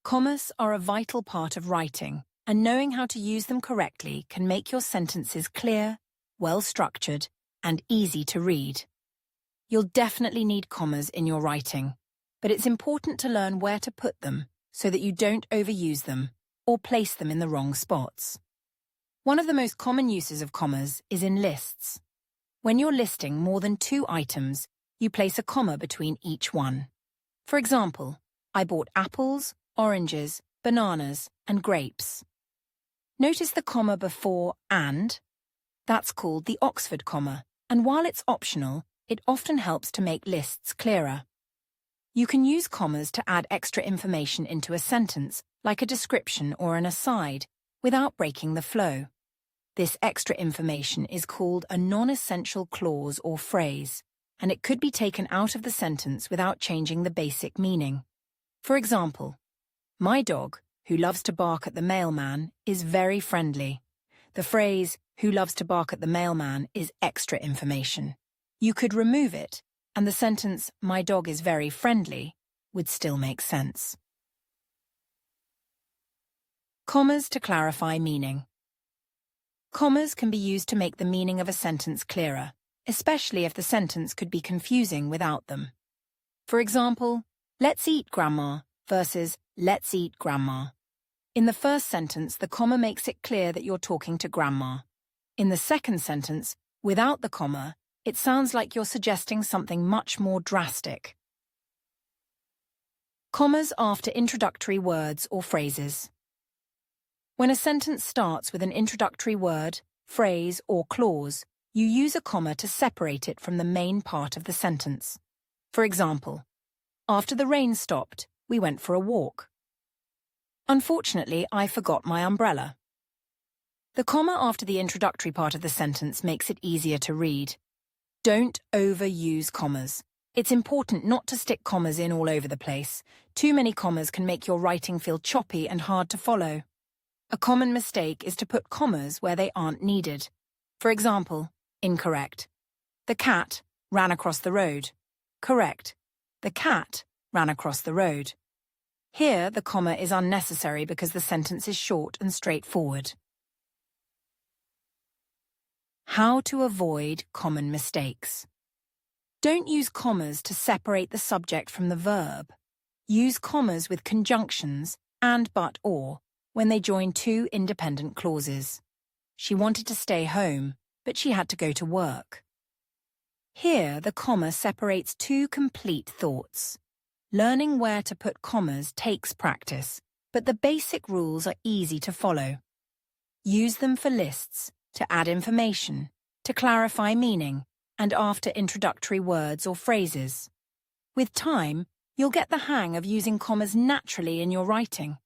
Commas are a vital part of writing, and knowing how to use them correctly can make your sentences clear, well-structured, and easy to read. You'll definitely need commas in your writing, but it's important to learn where to put them so that you don't overuse them or place them in the wrong spots. One of the most common uses of commas is in lists. When you're listing more than 2 items, you place a comma between each one. For example, I bought apples, oranges, bananas, and grapes. Notice the comma before and. That's called the Oxford comma, and while it's optional, it often helps to make lists clearer. You can use commas to add extra information into a sentence, like a description or an aside, without breaking the flow. This extra information is called a non-essential clause or phrase, and it could be taken out of the sentence without changing the basic meaning. For example, my dog, who loves to bark at the mailman, is very friendly. The phrase, who loves to bark at the mailman, is extra information. You could remove it, and the sentence, my dog is very friendly, would still make sense. Commas to clarify meaning. Commas can be used to make the meaning of a sentence clearer, especially if the sentence could be confusing without them. For example, let's eat, Grandma, versus let's eat, Grandma. In the first sentence, the comma makes it clear that you're talking to Grandma. In the second sentence, without the comma, it sounds like you're suggesting something much more drastic. Commas after introductory words or phrases. When a sentence starts with an introductory word, phrase, or clause, you use a comma to separate it from the main part of the sentence. For example, after the rain stopped, we went for a walk. Unfortunately, I forgot my umbrella. The comma after the introductory part of the sentence makes it easier to read. Don't overuse commas. It's important not to stick commas in all over the place. Too many commas can make your writing feel choppy and hard to follow. A common mistake is to put commas where they aren't needed. For example, incorrect. The cat ran across the road. Correct. The cat ran across the road. Here, the comma is unnecessary because the sentence is short and straightforward. How to avoid common mistakes. Don't use commas to separate the subject from the verb. Use commas with conjunctions and but or when they join 2 independent clauses. She wanted to stay home, but she had to go to work. Here, the comma separates 2 complete thoughts. Learning where to put commas takes practice, but the basic rules are easy to follow. Use them for lists, to add information, to clarify meaning, and after introductory words or phrases. With time, you'll get the hang of using commas naturally in your writing.